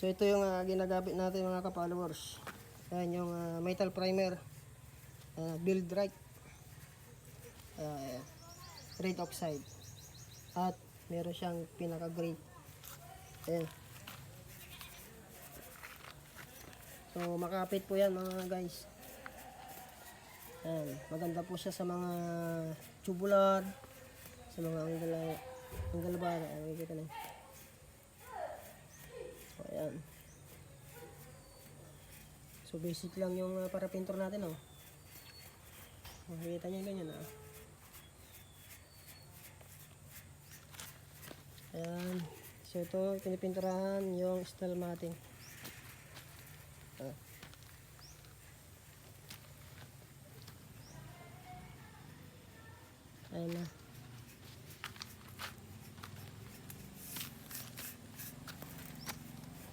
So ito yung ginagamit natin mga ka-followers. Ayan yung metal primer. Build right. Red oxide. At meron siyang pinaka-grade. Ayan. So makapit po yan mga guys. Ayan. Maganda po siya sa mga tubular, sa mga angle bar. Ayan, makikita na. So ayan. So basic lang yung para pintor natin, oh. Makikita nyo ganyan, ah. Ayan. So ito, pinipinturahan yung steel matting. Ayan na.